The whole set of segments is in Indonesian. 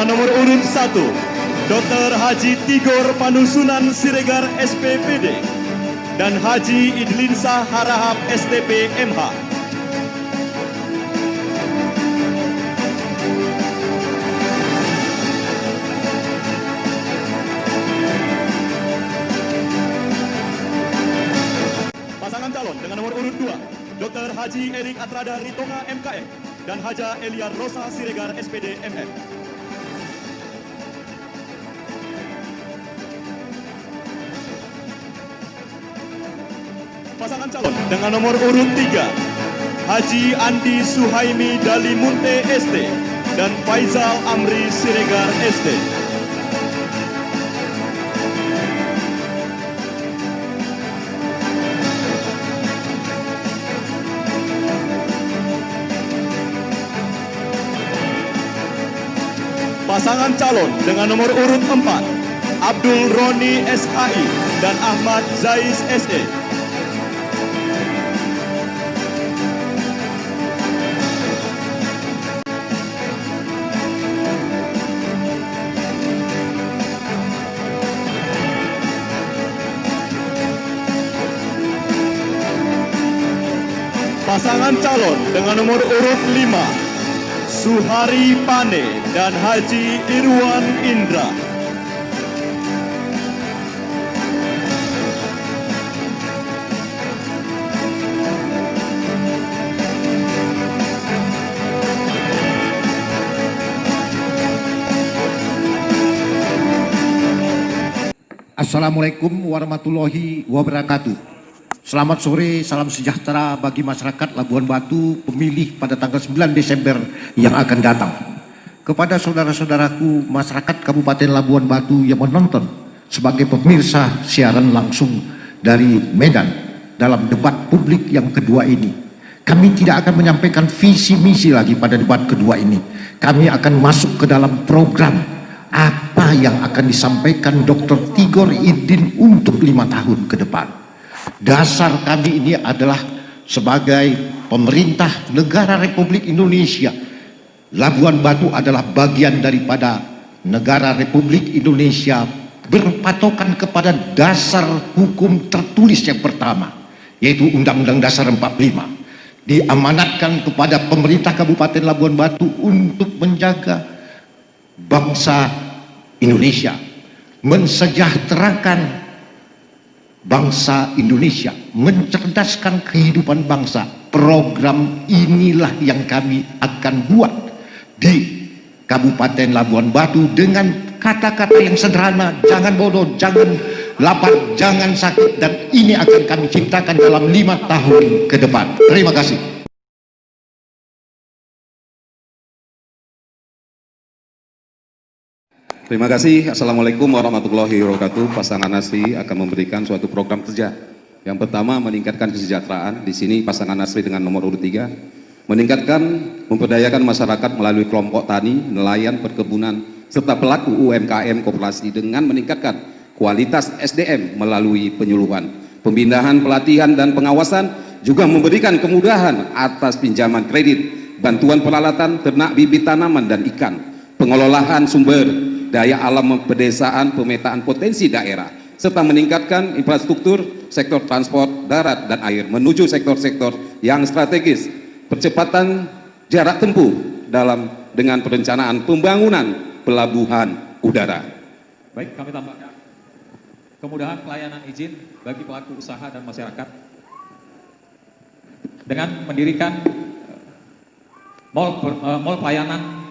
dengan nomor urut 1, Dr. Haji Tigor Panusunan Siregar SPPD dan Haji Idlinsa Harahap STP MH. Pasangan calon dengan nomor urut 2, Dr. Haji Erik Atrada Ritonga MKM dan Haja Elia Rosa Siregar SPD MM. Pasangan calon dengan nomor urut 3, Haji Andi Suhaimi Dalimunte ST dan Faizal Amri Siregar ST. Pasangan calon dengan nomor urut 4, Abdul Roni SHI dan Ahmad Zais SE. Pasangan calon dengan nomor urut 5, Suhari Pane dan Haji Irwan Indra. Assalamualaikum warahmatullahi wabarakatuh. Selamat sore, salam sejahtera bagi masyarakat Labuan Batu pemilih pada tanggal 9 Desember yang akan datang. Kepada saudara-saudaraku masyarakat Kabupaten Labuan Batu yang menonton sebagai pemirsa siaran langsung dari Medan dalam debat publik yang kedua ini, kami tidak akan menyampaikan visi misi lagi pada debat kedua ini. Kami akan masuk ke dalam program apa yang akan disampaikan Dr. Tigor Idin untuk 5 tahun ke depan. Dasar kami ini adalah sebagai pemerintah negara Republik Indonesia. Labuan Batu adalah bagian daripada negara Republik Indonesia berpatokan kepada dasar hukum tertulis yang pertama, yaitu Undang-Undang Dasar 45. Diamanatkan kepada pemerintah Kabupaten Labuan Batu untuk menjaga bangsa Indonesia, mensejahterakan bangsa Indonesia, mencerdaskan kehidupan bangsa. Program inilah yang kami akan buat di Kabupaten Labuan Batu dengan kata-kata yang sederhana: jangan bodoh, jangan lapar, jangan sakit, dan ini akan kami ciptakan dalam 5 tahun ke depan. Terima kasih. Terima kasih. Assalamualaikum warahmatullahi wabarakatuh. Pasangan Nasri akan memberikan suatu program kerja. Yang pertama, meningkatkan kesejahteraan. Di sini pasangan Nasri dengan nomor urut 3, meningkatkan, memberdayakan masyarakat melalui kelompok tani, nelayan, perkebunan, serta pelaku UMKM koperasi dengan meningkatkan kualitas SDM melalui penyuluhan, pembinaan, pelatihan, dan pengawasan, juga memberikan kemudahan atas pinjaman kredit, bantuan peralatan, ternak, bibit tanaman, dan ikan, pengelolaan sumber daya alam pedesaan, pemetaan potensi daerah, serta meningkatkan infrastruktur sektor transport darat dan air menuju sektor-sektor yang strategis, percepatan jarak tempuh dengan perencanaan pembangunan pelabuhan udara. Baik, kami tambahkan kemudahan pelayanan izin bagi pelaku usaha dan masyarakat dengan mendirikan mall pelayanan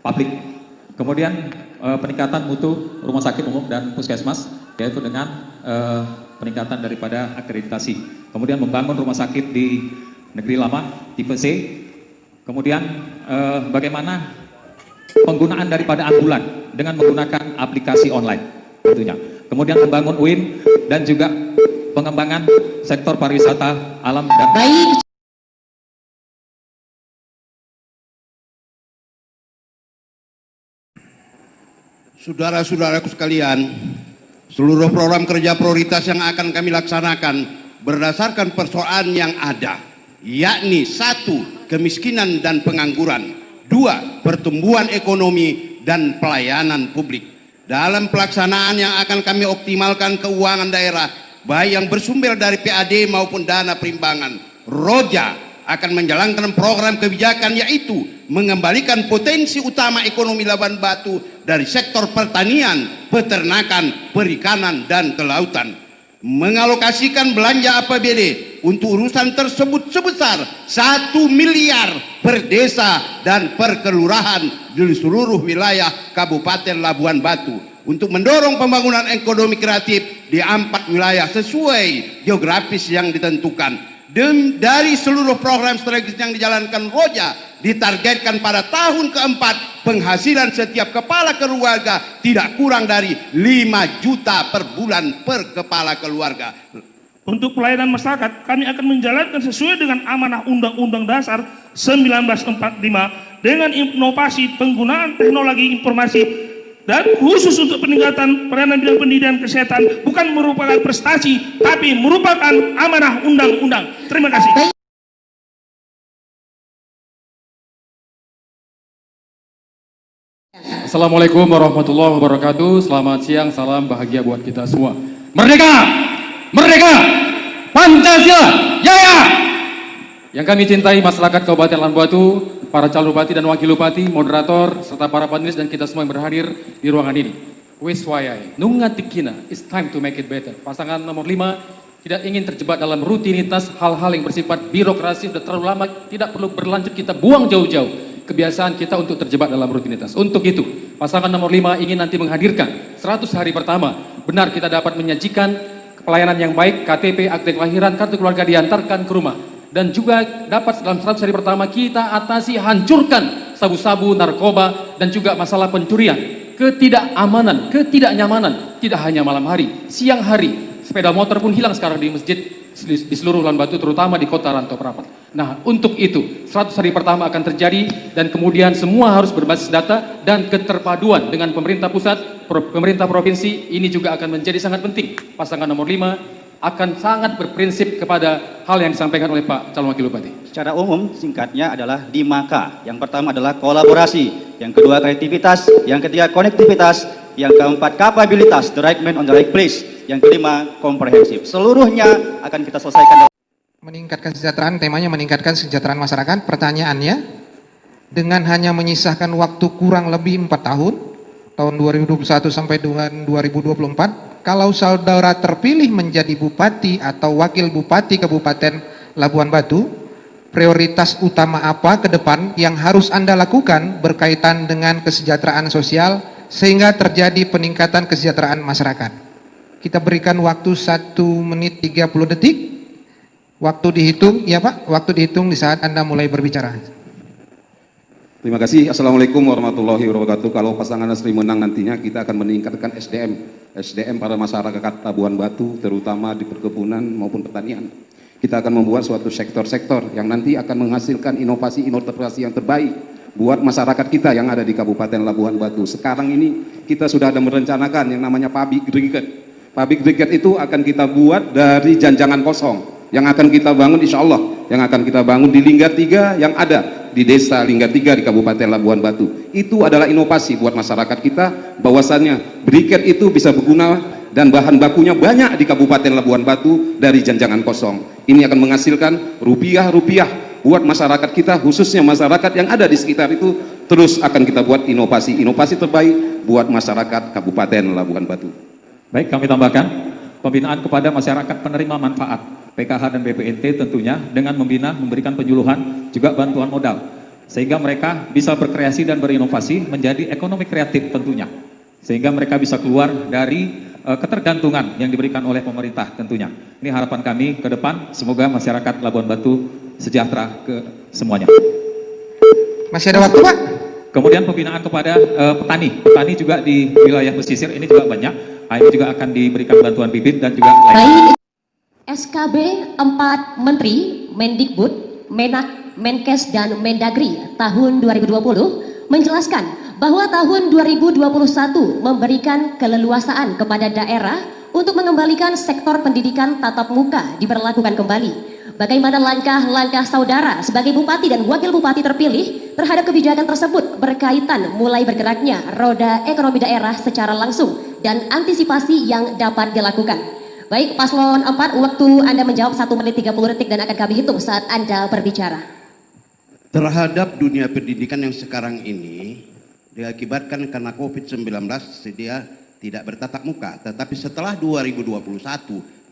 publik. Kemudian peningkatan mutu rumah sakit umum dan puskesmas, yaitu dengan peningkatan daripada akreditasi. Kemudian membangun rumah sakit di Negeri Lama tipe C. Kemudian bagaimana penggunaan daripada ambulan dengan menggunakan aplikasi online tentunya. Kemudian membangun UIN dan juga pengembangan sektor pariwisata alam dan Saudara-saudaraku sekalian, seluruh program kerja prioritas yang akan kami laksanakan berdasarkan persoalan yang ada, yakni 1. Kemiskinan dan pengangguran, 2. Pertumbuhan ekonomi, dan pelayanan publik. Dalam pelaksanaan yang akan kami optimalkan keuangan daerah, baik yang bersumber dari PAD maupun dana perimbangan. Roja akan menjalankan program kebijakan, yaitu mengembalikan potensi utama ekonomi Labuan Batu dari sektor pertanian, peternakan, perikanan, dan kelautan. Mengalokasikan belanja APBD untuk urusan tersebut sebesar 1 miliar per desa dan per kelurahan di seluruh wilayah Kabupaten Labuan Batu untuk mendorong pembangunan ekonomi kreatif di 4 wilayah sesuai geografis yang ditentukan. Dari seluruh program strategis yang dijalankan Roja, ditargetkan pada tahun keempat penghasilan setiap kepala keluarga tidak kurang dari 5 juta per bulan per kepala keluarga. Untuk pelayanan masyarakat, kami akan menjalankan sesuai dengan amanah Undang-Undang Dasar 1945 dengan inovasi penggunaan teknologi informasi dan khusus untuk peningkatan pelayanan bidang pendidikan kesehatan, bukan merupakan prestasi tapi merupakan amanah undang-undang. Terima kasih. Assalamualaikum warahmatullahi wabarakatuh. Selamat siang, salam bahagia buat kita semua. Merdeka! Merdeka! Pancasila! Jaya! Yang kami cintai masyarakat Kabupaten Labuan Batu, para calon bupati dan wakil bupati, moderator, serta para panelis dan kita semua yang berhadir di ruangan ini. Wes wayai, nungatikina, it's time to make it better. Pasangan nomor 5 tidak ingin terjebak dalam rutinitas hal-hal yang bersifat birokrasi sudah terlalu lama, tidak perlu berlanjut, kita buang jauh-jauh kebiasaan kita untuk terjebak dalam rutinitas. Untuk itu, pasangan nomor 5 ingin nanti menghadirkan 100 hari pertama, benar kita dapat menyajikan pelayanan yang baik, KTP, akte kelahiran, kartu keluarga diantarkan ke rumah. Dan juga dapat dalam 100 hari pertama kita atasi, hancurkan sabu-sabu, narkoba, dan juga masalah pencurian, ketidakamanan, ketidaknyamanan, tidak hanya malam hari, siang hari, sepeda motor pun hilang sekarang di masjid di seluruh Labuan Batu, terutama di kota Rantau Prapat. Nah, untuk itu 100 hari pertama akan terjadi dan kemudian semua harus berbasis data dan keterpaduan dengan pemerintah pusat, pemerintah provinsi. Ini juga akan menjadi sangat penting. Pasangan nomor 5 akan sangat berprinsip kepada hal yang disampaikan oleh Pak Calon Wakil Bupati. Secara umum singkatnya adalah 5K. Yang pertama adalah kolaborasi, yang kedua kreativitas, yang ketiga konektivitas, yang keempat kapabilitas, the right man on the right place, yang kelima komprehensif. Seluruhnya akan kita selesaikan. Meningkatkan kesejahteraan, temanya meningkatkan kesejahteraan masyarakat. Pertanyaannya, dengan hanya menyisahkan waktu kurang lebih 4 tahun 2021 sampai dengan 2024, kalau saudara terpilih menjadi bupati atau wakil bupati Kabupaten Labuan Batu, prioritas utama apa ke depan yang harus Anda lakukan berkaitan dengan kesejahteraan sosial sehingga terjadi peningkatan kesejahteraan masyarakat? Kita berikan waktu 1 menit 30 detik. Waktu dihitung, ya Pak, waktu dihitung di saat Anda mulai berbicara. Terima kasih. Assalamualaikum warahmatullahi wabarakatuh. Kalau pasangan Nasri menang nantinya, kita akan meningkatkan SDM pada masyarakat Labuan Batu, terutama di perkebunan maupun pertanian. Kita akan membuat suatu sektor-sektor yang nanti akan menghasilkan inovasi yang terbaik buat masyarakat kita yang ada di Kabupaten Labuan Batu. Sekarang ini kita sudah ada merencanakan yang namanya pabrik briket. Pabrik briket itu akan kita buat dari janjangan kosong yang akan kita bangun, insya Allah yang akan kita bangun di Lingga 3 yang ada di desa Lingga 3 di Kabupaten Labuan Batu. Itu adalah inovasi buat masyarakat kita, bahwasannya briket itu bisa berguna dan bahan bakunya banyak di Kabupaten Labuan Batu dari janjangan kosong. Ini akan menghasilkan rupiah-rupiah buat masyarakat kita, khususnya masyarakat yang ada di sekitar itu. Terus akan kita buat inovasi terbaik buat masyarakat Kabupaten Labuan Batu. Baik, kami tambahkan pembinaan kepada masyarakat penerima manfaat PKH dan BPNT tentunya dengan memberikan penyuluhan juga bantuan modal sehingga mereka bisa berkreasi dan berinovasi menjadi ekonomi kreatif tentunya, sehingga mereka bisa keluar dari ketergantungan yang diberikan oleh pemerintah tentunya. Ini harapan kami ke depan, semoga masyarakat Labuan Batu sejahtera ke semuanya. Masih ada waktu Pak? Kemudian pembinaan kepada petani juga di wilayah pesisir ini juga banyak. Ini juga akan diberikan bantuan bibit dan juga lain. SKB 4 Menteri Mendikbud, Menak, Menkes dan Mendagri tahun 2020 menjelaskan bahwa tahun 2021 memberikan keleluasaan kepada daerah untuk mengembalikan sektor pendidikan tatap muka diberlakukan kembali. Bagaimana langkah-langkah saudara sebagai bupati dan wakil bupati terpilih terhadap kebijakan tersebut berkaitan mulai bergeraknya roda ekonomi daerah secara langsung dan antisipasi yang dapat dilakukan? Baik, paslon 4, waktu Anda menjawab 1 menit 30 detik dan akan kami hitung saat Anda berbicara. Terhadap dunia pendidikan yang sekarang ini diakibatkan karena COVID-19 dia tidak bertatap muka, tetapi setelah 2021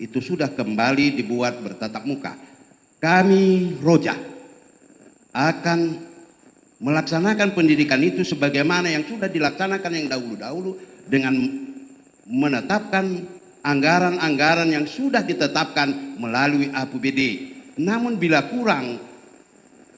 itu sudah kembali dibuat bertatap muka. Kami Roja akan melaksanakan pendidikan itu sebagaimana yang sudah dilaksanakan yang dahulu-dahulu dengan menetapkan anggaran-anggaran yang sudah ditetapkan melalui APBD. Namun bila kurang,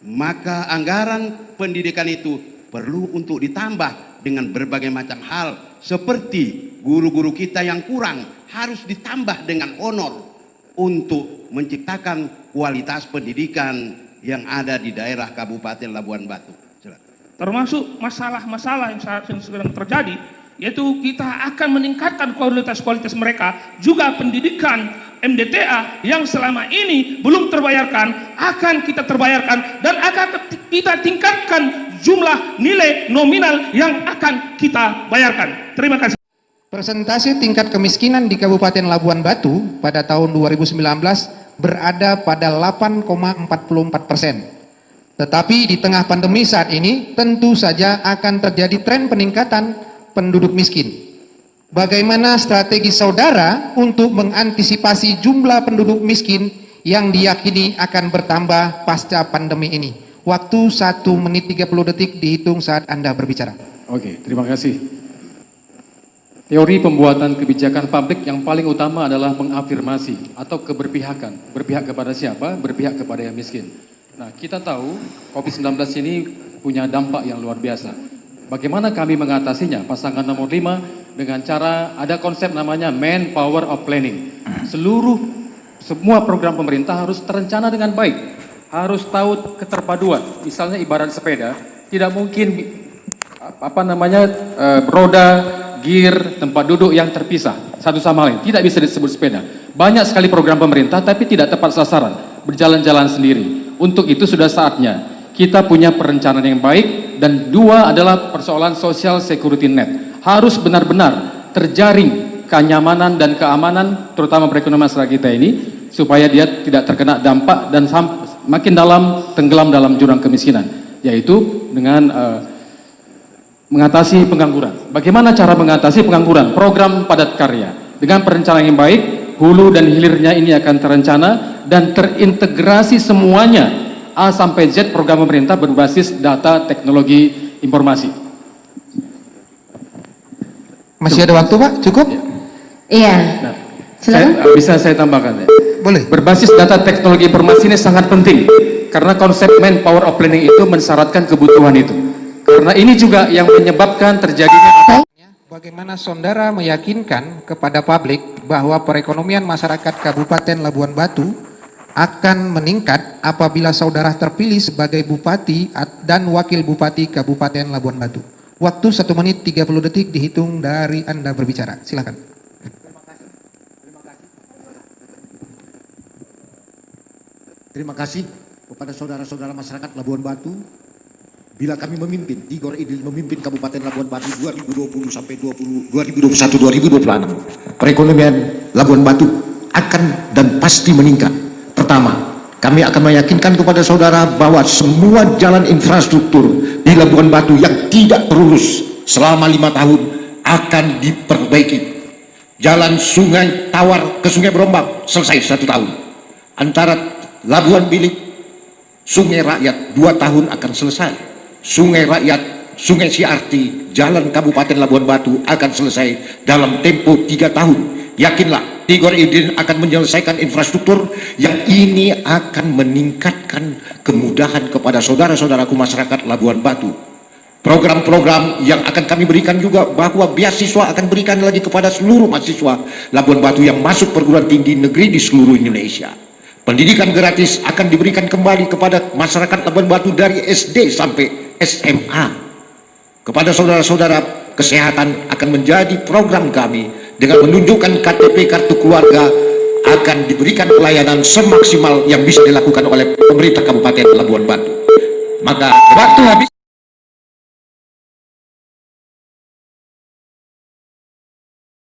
maka anggaran pendidikan itu perlu untuk ditambah dengan berbagai macam hal, seperti guru-guru kita yang kurang harus ditambah dengan honor untuk menciptakan kualitas pendidikan yang ada di daerah Kabupaten Labuan Batu. Termasuk masalah-masalah yang sedang terjadi, yaitu kita akan meningkatkan kualitas mereka, juga pendidikan MDTA yang selama ini belum terbayarkan akan kita terbayarkan dan akan kita tingkatkan jumlah nilai nominal yang akan kita bayarkan. Terima kasih. Persentase tingkat kemiskinan di Kabupaten Labuan Batu pada tahun 2019 berada pada 8,44%. Tetapi di tengah pandemi saat ini tentu saja akan terjadi tren peningkatan penduduk miskin. Bagaimana strategi saudara untuk mengantisipasi jumlah penduduk miskin yang diyakini akan bertambah pasca pandemi ini? Waktu 1 menit 30 detik dihitung saat Anda berbicara. Oke, terima kasih. Teori pembuatan kebijakan publik yang paling utama adalah mengafirmasi atau keberpihakan. Berpihak kepada siapa? Berpihak kepada yang miskin. Nah, kita tahu COVID-19 ini punya dampak yang luar biasa. Bagaimana kami mengatasinya? Pasangan nomor 5 dengan cara ada konsep namanya manpower of planning. Semua program pemerintah harus terencana dengan baik. Harus tahu keterpaduan. Misalnya ibarat sepeda, tidak mungkin roda, gear, tempat duduk yang terpisah satu sama lain, tidak bisa disebut sepeda. Banyak sekali program pemerintah tapi tidak tepat sasaran, berjalan-jalan sendiri. Untuk itu sudah saatnya kita punya perencanaan yang baik. Dan 2 adalah persoalan social security net. Harus benar-benar terjaring kenyamanan dan keamanan terutama perekonomian masyarakat kita ini, supaya dia tidak terkena dampak dan makin tenggelam dalam jurang kemiskinan, yaitu dengan mengatasi pengangguran. Bagaimana cara mengatasi pengangguran? Program padat karya. Dengan perencanaan yang baik, hulu dan hilirnya ini akan terencana dan terintegrasi semuanya. A sampai Z program pemerintah berbasis data teknologi informasi. Masih ada waktu, Pak? Cukup? Iya. Nah, silakan. bisa saya tambahkan ya? Boleh. Berbasis data teknologi informasi ini sangat penting. Karena konsep manpower of planning itu mensyaratkan kebutuhan itu. Karena ini juga yang menyebabkan terjadinya. Bagaimana saudara meyakinkan kepada publik bahwa perekonomian masyarakat Kabupaten Labuan Batu akan meningkat apabila saudara terpilih sebagai bupati dan wakil bupati Kabupaten Labuan Batu? Waktu 1 menit 30 detik dihitung dari Anda berbicara. Silakan. Terima kasih kepada saudara-saudara masyarakat Labuan Batu. Bila kami memimpin, Tigor Idil memimpin Kabupaten Labuan Batu 2020 sampai 2021-2026, perekonomian Labuan Batu akan dan pasti meningkat. Pertama, kami akan meyakinkan kepada saudara bahwa semua jalan infrastruktur di Labuan Batu yang tidak terurus selama 5 tahun akan diperbaiki. Jalan Sungai Tawar ke Sungai Berombak selesai 1 tahun. Antara Labuan Bilik, Sungai Rakyat 2 tahun akan selesai. Sungai Rakyat, Sungai Siarti, Jalan Kabupaten Labuan Batu akan selesai dalam tempo 3 tahun. Yakinlah, Tigor Idin akan menyelesaikan infrastruktur yang ini akan meningkatkan kemudahan kepada saudara-saudaraku masyarakat Labuan Batu. Program-program yang akan kami berikan juga bahwa beasiswa akan berikan lagi kepada seluruh mahasiswa Labuan Batu yang masuk perguruan tinggi negeri di seluruh Indonesia. Pendidikan gratis akan diberikan kembali kepada masyarakat Labuan Batu dari SD sampai SMA. Kepada saudara-saudara, kesehatan akan menjadi program kami dengan menunjukkan KTP kartu keluarga akan diberikan pelayanan semaksimal yang bisa dilakukan oleh pemerintah Kabupaten Labuan Batu. Maka waktu habis.